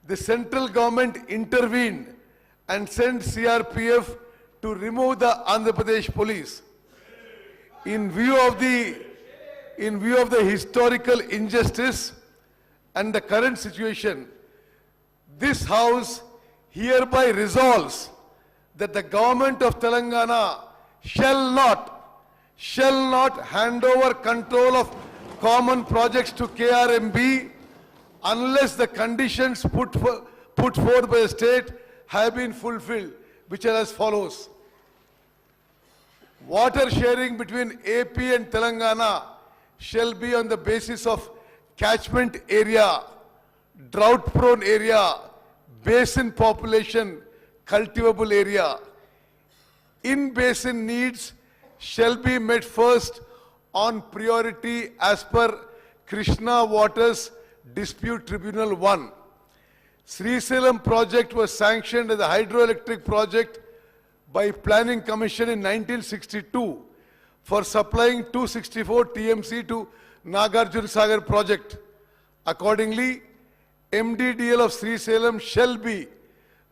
the central government intervened and sent CRPF to remove the Andhra Pradesh police. In view of the historical injustice and the current situation, this House hereby resolves that the government of Telangana shall not hand over control of common projects to KRMB unless the conditions put forth by the state have been fulfilled, which are as follows. Water sharing between AP and Telangana shall be on the basis of catchment area, drought-prone area, basin population, cultivable area. In-basin needs shall be met first on priority as per Krishna Waters Dispute Tribunal 1. Srisailam project was sanctioned as a hydroelectric project by Planning Commission in 1962 for supplying 264 TMC to Nagarjuna Sagar project. Accordingly, MDDL of Srisailam shall be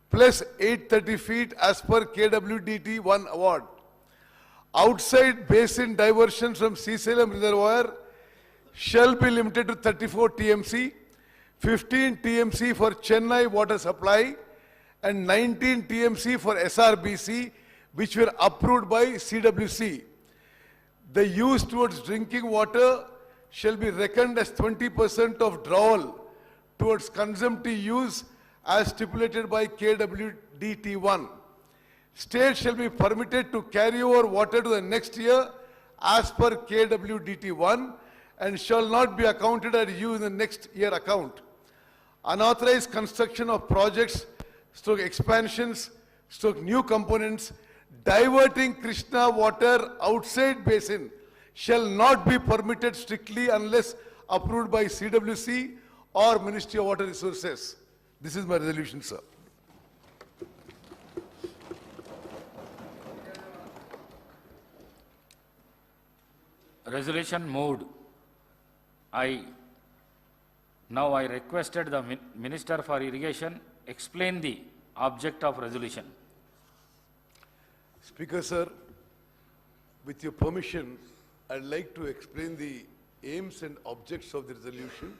plus 830 feet as per KWDT 1 award. Outside basin diversions from Srisailam reservoir shall be limited to 34 TMC, 15 TMC for Chennai water supply and 19 TMC for SRBC, which were approved by CWC. The use towards drinking water shall be reckoned as 20% of drawal towards consumptive use as stipulated by KWDT 1. State shall be permitted to carry over water to the next year as per KWDT 1 and shall not be accounted as use in the next year account. Unauthorized construction of projects, expansions, new components, diverting Krishna water outside basin shall not be permitted strictly unless approved by CWC or Ministry of Water Resources. This is my resolution, sir. Resolution moved. Now I requested the Minister for Irrigation explain the object of resolution. Speaker, sir, with your permission, I'd like to explain the aims and objects of the resolution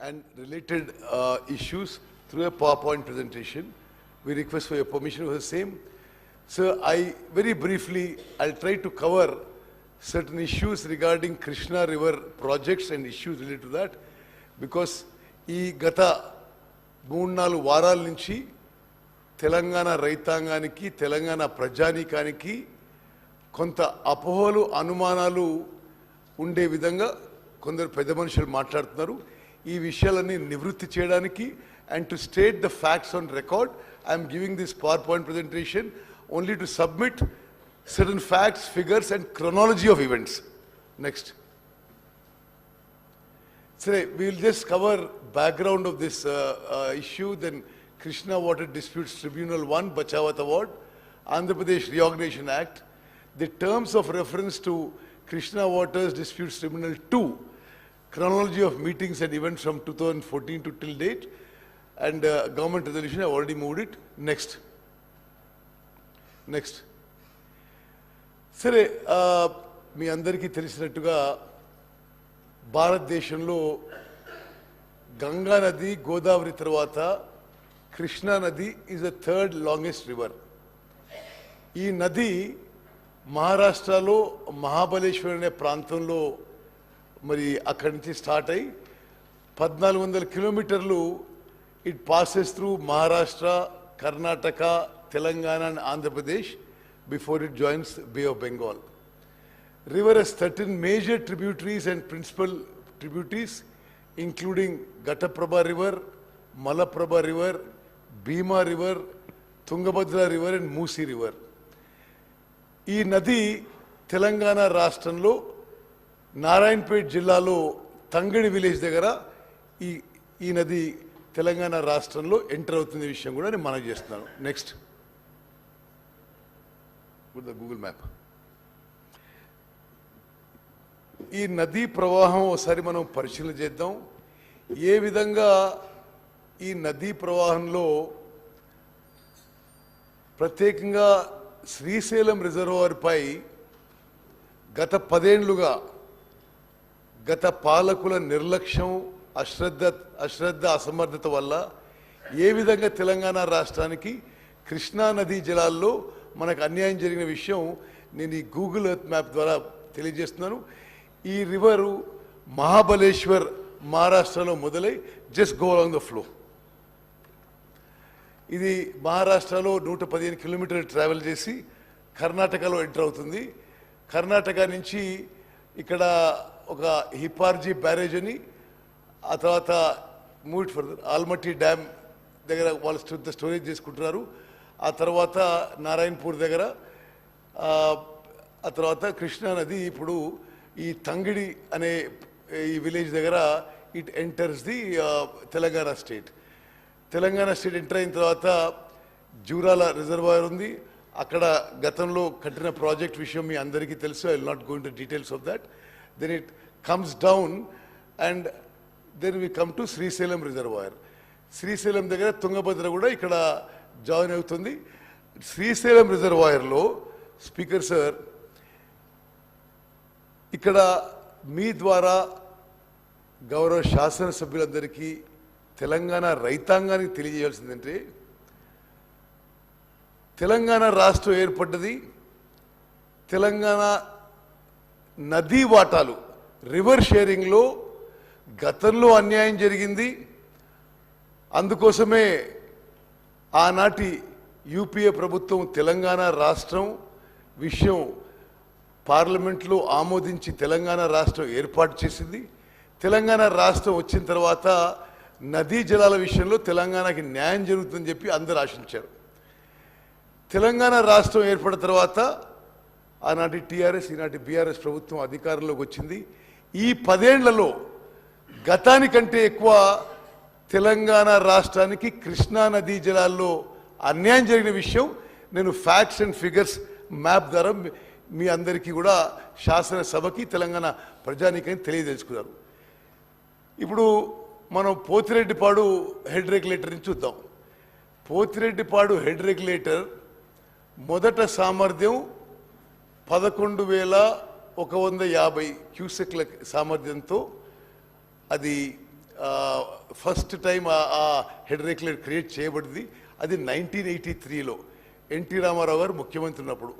and related issues through a PowerPoint presentation. We request for your permission for the same. Sir, very briefly, I'll try to cover certain issues regarding Krishna River projects and issues related to that, because ఈ గత 3-4 వారాల నుంచి తెలంగాణ రైతాంగానికి, తెలంగాణ ప్రజానీకానికి కొంత అపోహలు, అనుమానాలు ఉండే విధంగా కొందరు పెద్ద మనుషులు మాట్లాడుతున్నారు. ఈ విషయాలన్నీ నివృత్తి చేయడానికి and to state the facts on record, I am giving this PowerPoint presentation only to submit certain facts, figures and chronology of events. Next. So we will just cover background of this issue, then Krishna Water Disputes Tribunal 1, Bachawat Award, Andhra Pradesh Reorganization Act, the terms of reference to Krishna Waters Disputes Tribunal 2, chronology of meetings and events from 2014 to till date, and government resolution, I have already moved it. Next. Next. సరే, మీ అందరికీ తెలిసినట్టుగా భారతదేశంలో గంగా నది, గోదావరి తర్వాత కృష్ణా నది is the third longest river. ఈ నది మహారాష్ట్రలో మహాబలేశ్వర్ అనే ప్రాంతంలో మరి అక్కడి నుంచి స్టార్ట్ అయ్యి 1400 కిలోమీటర్లు it passes through Maharashtra, Karnataka, Telangana and Andhra Pradesh before it joins Bay of Bengal. River has 13 major tributaries and principal tributaries, including Ghataprabha River, Malaprabha River, Bhima River, Tungabhadra River and Musi River. ఈ నది తెలంగాణ రాష్ట్రంలో నారాయణపేట్ జిల్లాలో తంగడి విలేజ్ దగ్గర ఈ నది తెలంగాణ రాష్ట్రంలో ఎంటర్ అవుతున్న విషయం కూడా నేను మనవి చేస్తున్నాను. Next. with the Google map. ఈ నదీ ప్రవాహం ఒకసారి మనం పరిశీలన చేద్దాం. ఏ విధంగా ఈ నదీ ప్రవాహంలో ప్రత్యేకంగా శ్రీశైలం రిజర్వాయర్ పై గత 10 ఏళ్లుగా గత పాలకుల నిర్లక్ష్యం, అశ్రద్ధ, అసమర్థత వల్ల ఏ విధంగా తెలంగాణ రాష్ట్రానికి కృష్ణా నదీ జలాల్లో మనకు అన్యాయం జరిగిన విషయం నేను ఈ గూగుల్ ఎర్త్ మ్యాప్ ద్వారా తెలియజేస్తున్నాను. ఈ రివరు మహాబలేశ్వర్ మహారాష్ట్రలో మొదలై just go along the flow. ఇది మహారాష్ట్రలో 115 కిలోమీటర్లు ట్రావెల్ చేసి కర్ణాటకలో ఎంటర్ అవుతుంది. కర్ణాటక నుంచి ఇక్కడ ఒక హిపార్జీ బ్యారేజ్ అని, ఆ తర్వాత move it further Almatti dam దగ్గర వాళ్ళు స్టోరేజ్ చేసుకుంటున్నారు. ఆ తర్వాత నారాయణపూర్ దగ్గర, ఆ తర్వాత కృష్ణా నది ఇప్పుడు ఈ తంగిడి అనే ఈ విలేజ్ దగ్గర it enters the Telangana state. Telangana state enter అయిన తర్వాత జూరాల రిజర్వాయర్ ఉంది. అక్కడ గతంలో కట్టిన ప్రాజెక్ట్ విషయం మీ అందరికీ తెలుసు. I will not go into details of that. Then it comes down and then we come to Srisailam reservoir. Srisailam దగ్గర తుంగభద్ర కూడా ఇక్కడ జాయిన్ అవుతుంది. శ్రీశైలం రిజర్వాయర్లో స్పీకర్ సార్, ఇక్కడ మీ ద్వారా గౌరవ శాసనసభ్యులందరికీ తెలంగాణ రైతాంగానికి తెలియజేయాల్సిందంటే, తెలంగాణ రాష్ట్రం ఏర్పడ్డది తెలంగాణ నదీ వాటాలు రివర్ షేరింగ్లో గతంలో అన్యాయం జరిగింది. అందుకోసమే ఆనాటి యూపీఏ ప్రభుత్వం తెలంగాణ రాష్ట్రం విషయం పార్లమెంట్లో ఆమోదించి తెలంగాణ రాష్ట్రం ఏర్పాటు చేసింది. తెలంగాణ రాష్ట్రం వచ్చిన తర్వాత నదీ జలాల విషయంలో తెలంగాణకి న్యాయం జరుగుతుందని చెప్పి అందరూ ఆశించారు. తెలంగాణ రాష్ట్రం ఏర్పడిన తర్వాత ఆనాటి టీఆర్ఎస్, ఈనాటి బీఆర్ఎస్ ప్రభుత్వం అధికారంలోకి వచ్చింది. ఈ 10 ఏళ్లలో గతానికంటే ఎక్కువ తెలంగాణ రాష్ట్రానికి కృష్ణా నదీ జలాల్లో అన్యాయం జరిగిన విషయం నేను ఫ్యాక్ట్స్ అండ్ ఫిగర్స్ మ్యాప్ ద్వారా మీ అందరికీ కూడా శాసనసభకి తెలంగాణ ప్రజానీకానికి తెలియదలుచుకున్నారు. ఇప్పుడు మనం పోతిరెడ్డిపాడు హెడ్ రెగ్యులేటర్ని చూద్దాం. పోతిరెడ్డిపాడు హెడ్ రెగ్యులేటర్ మొదట సామర్థ్యం 11,150 క్యూసెక్ల సామర్థ్యంతో అది ఫస్ట్ టైం ఆ హెడ్ రెగ్యులేటర్ క్రియేట్ చేయబడింది. అది 1983లో ఎన్టీ రామారావు గారు ముఖ్యమంత్రి ఉన్నప్పుడు.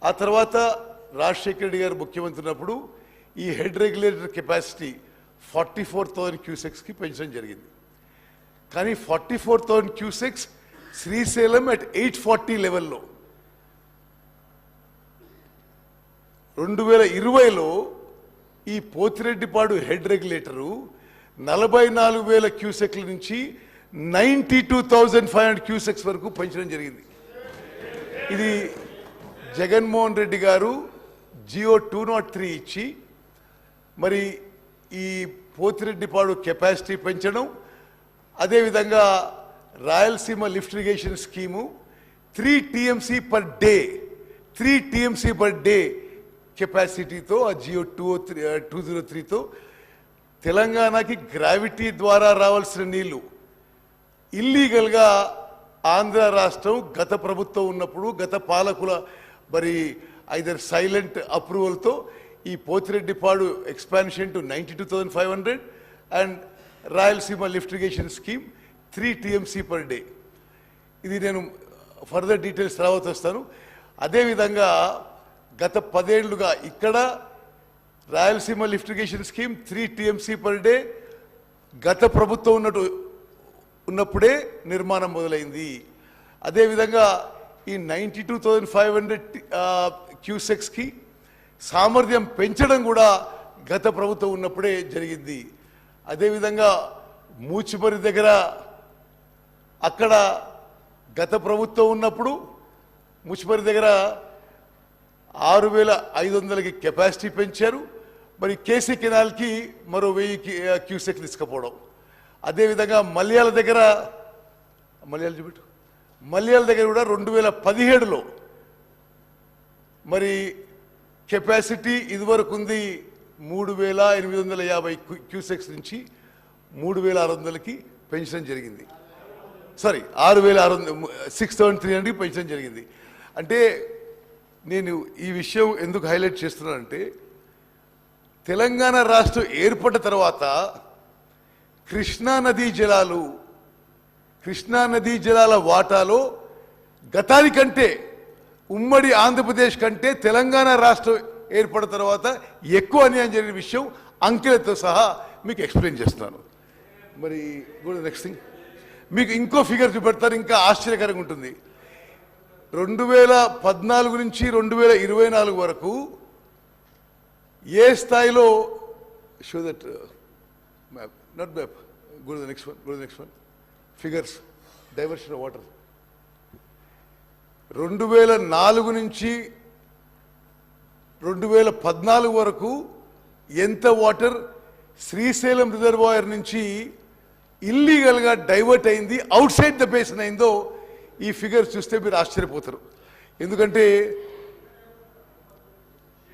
ఆ తర్వాత రాజశేఖర రెడ్డి గారు ముఖ్యమంత్రి ఉన్నప్పుడు ఈ హెడ్ రెగ్యులేటర్ కెపాసిటీ 44,000 క్యూసెక్స్కి పెంచడం జరిగింది. కానీ 44,000 క్యూసెక్స్ శ్రీశైలం అట్ 840 లెవెల్లో. 2020లో ఈ పోతిరెడ్డిపాడు హెడ్ రెగ్యులేటరు 44,000 క్యూసెక్ల నుంచి 92,500 క్యూసెక్స్ వరకు పెంచడం జరిగింది. ఇది జగన్మోహన్ రెడ్డి గారు జియో 203 ఇచ్చి మరి ఈ పోతిరెడ్డిపాడు కెపాసిటీ పెంచడం, అదేవిధంగా Rayalaseema lift irrigation scheme 3 TMC per day కెపాసిటీతో ఆ జియో 203తో తెలంగాణకి గ్రావిటీ ద్వారా రావాల్సిన నీళ్లు ఇల్లీగల్గా ఆంధ్ర రాష్ట్రం గత ప్రభుత్వం ఉన్నప్పుడు గత పాలకుల మరి ఐదర్ సైలెంట్ అప్రూవల్తో ఈ Pothireddypadu expansion to 92,500 and Rayalaseema lift irrigation scheme 3 TMC per day. ఇది నేను ఫర్దర్ డీటెయిల్స్ తర్వాత వస్తాను. అదేవిధంగా గత 10 ఏళ్లుగా ఇక్కడ Rayalaseema lift irrigation scheme 3 TMC per day గత ప్రభుత్వం ఉన్నప్పుడే నిర్మాణం మొదలైంది. అదేవిధంగా ఈ 92,500 క్యూసెక్స్కి సామర్థ్యం పెంచడం కూడా గత ప్రభుత్వం ఉన్నప్పుడే జరిగింది. అదేవిధంగా మూచిపరి దగ్గర అక్కడ గత ప్రభుత్వం ఉన్నప్పుడు మూచిపరి దగ్గర 6,500కి కెపాసిటీ పెంచారు. మరి కేసీ కెనాల్కి మరో 1000 క్యూసెక్ తీసుకుపోవడం. అదేవిధంగా మల్యాల దగ్గర కూడా 2017లో మరి కెపాసిటీ ఇదివరకు ఉంది 3,850 క్యూసెక్స్ నుంచి 3,600కి పెంచడం జరిగింది. సారీ 6,300 పెంచడం జరిగింది. అంటే నేను ఈ విషయం ఎందుకు హైలైట్ చేస్తున్నానంటే తెలంగాణ రాష్ట్రం ఏర్పడ్డ తర్వాత కృష్ణా నదీ జలాల వాటాలో గతానికంటే ఉమ్మడి ఆంధ్రప్రదేశ్ కంటే తెలంగాణ రాష్ట్రం ఏర్పడిన తర్వాత ఎక్కువ అన్యాయం జరిగిన విషయం అంకెలతో సహా మీకు ఎక్స్ప్లెయిన్ చేస్తున్నాను. మరి నెక్స్ట్ థింగ్ మీకు ఇంకో ఫిగర్ చూపెడతారు, ఇంకా ఆశ్చర్యకరంగా ఉంటుంది. 2014 నుంచి 2024 వరకు ఏ స్థాయిలో show that map, not map, go to the next one figures, diversion of water. 2004 నుంచి 2014 వరకు ఎంత వాటర్ శ్రీశైలం రిజర్వాయర్ నుంచి ఇల్లీగల్గా డైవర్ట్ అయింది, అవుట్ సైడ్ ద బేసిన్ అయిందో ఈ ఫిగర్ చూస్తే మీరు ఆశ్చర్యపోతారు. ఎందుకంటే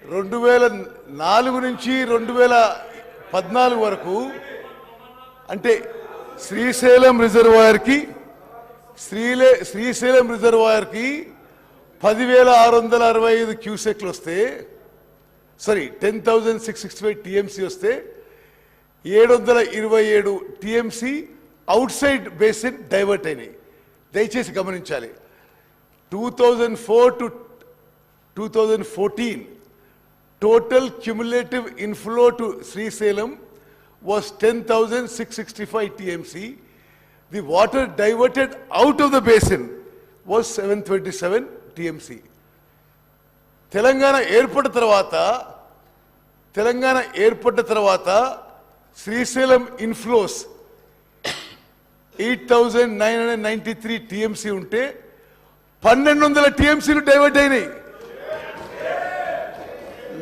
2004 నుంచి 2014 వరకు అంటే శ్రీశైలం రిజర్వాయర్కి 10,665 క్యూసెక్లు వస్తే, సారీ 10,665 టీఎంసీ వస్తే 727 TMC out side basin divert అయినాయి. దయచేసి గమనించాలి. 2004 to 2014 total cumulative inflow to Srisalem was 10,665 TMC. The water diverted out of the basin was 727 TMC. Telangana ఏర్పడ్డ తర్వాత శ్రీశైలం ఇన్ఫ్లోస్ 8,993 టీఎంసీ ఉంటే 1,200 టీఎంసీలు డైవర్ట్ అయినాయి.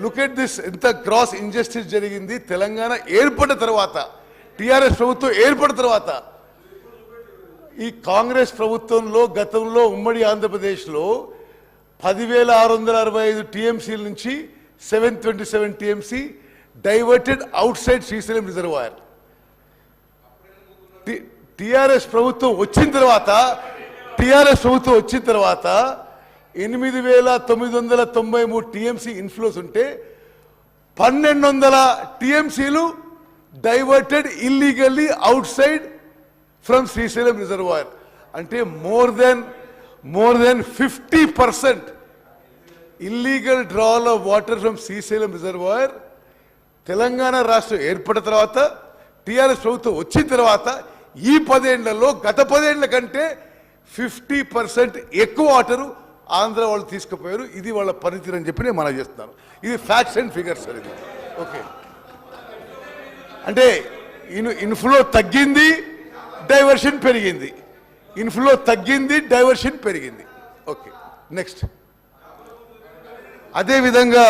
లుక్ ఎట్ దిస్, ఎంత క్రాస్ ఇంజస్టిస్ జరిగింది తెలంగాణ ఏర్పడ్డ తర్వాత, టిఆర్ఎస్ ప్రభుత్వం ఏర్పడిన తర్వాత. ఈ కాంగ్రెస్ ప్రభుత్వంలో గతంలో ఉమ్మడి ఆంధ్రప్రదేశ్లో 10,665 టీఎంసీల నుంచి 727 TMC diverted outside Srisailam reservoir. TRS ప్రభుత్వం వచ్చిన తర్వాత 8,993 టీఎంసీ ఇన్ఫ్లోస్ ఉంటే 1,200 టీఎంసీలు diverted illegally outside from Srisailam reservoir. అంటే more than 50% illegal drawal of water from Srisailam reservoir Telangana రాష్ట్రం ఏర్పడిన తర్వాత, టిఆర్ఎస్ ప్రభుత్వం వచ్చిన తర్వాత ఈ 10 ఏళ్లలో గత 10 ఏళ్ల కంటే 50% ఎక్కువ వాటరు ఆంధ్ర వాళ్ళు తీసుకుపోయారు. ఇది వాళ్ళ పనితీరు అని చెప్పి నేను మనం చేస్తున్నాను. ఇది ఫ్యాక్ట్స్ అండ్ ఫిగర్స్ అనేది. ఓకే, అంటే ఇన్ఫ్లో తగ్గింది, డైవర్షన్ పెరిగింది. ఇన్ఫ్లో తగ్గింది, డైవర్షన్ పెరిగింది. Okay, next. అదేవిధంగా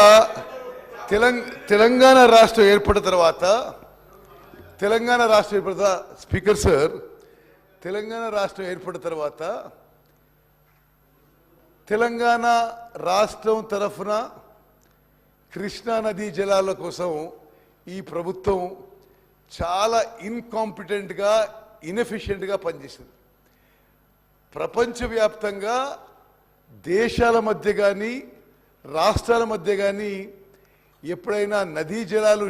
తెలంగాణ రాష్ట్రం ఏర్పడిన తర్వాత స్పీకర్ సార్, తెలంగాణ రాష్ట్రం ఏర్పడిన తర్వాత తెలంగాణ రాష్ట్రం తరఫున కృష్ణా నదీ జలాల కోసం ఈ ప్రభుత్వం చాలా ఇన్కాంపిటెంట్గా, ఇన్ఎఫిషియెంట్గా పనిచేసింది. ప్రపంచవ్యాప్తంగా దేశాల మధ్య కానీ రాష్ట్రాల మధ్య కానీ ఎప్పుడైనా నదీ జలాలు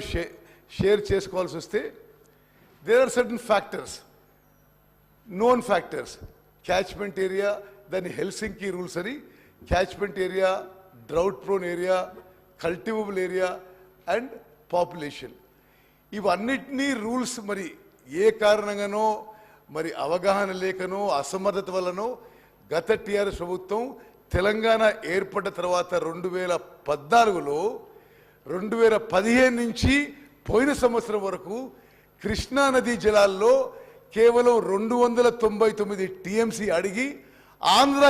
షేర్ చేసుకోవాల్సి వస్తే there are certain factors, known factors. Catchment area, then Helsinki rules అని, catchment area, drought prone area, cultivable area and population. ఇవన్నిటినీ రూల్స్ మరి ఏ కారణంగానో, మరి అవగాహన లేకనో, అసమర్థత వల్లనో గత టిఆర్ఎస్ ప్రభుత్వం తెలంగాణ ఏర్పడ్డ తర్వాత 2014లో 2015 నుంచి పోయిన సంవత్సరం వరకు కృష్ణా నదీ జలాల్లో కేవలం 299 టీఎంసీ అడిగి ఆంధ్ర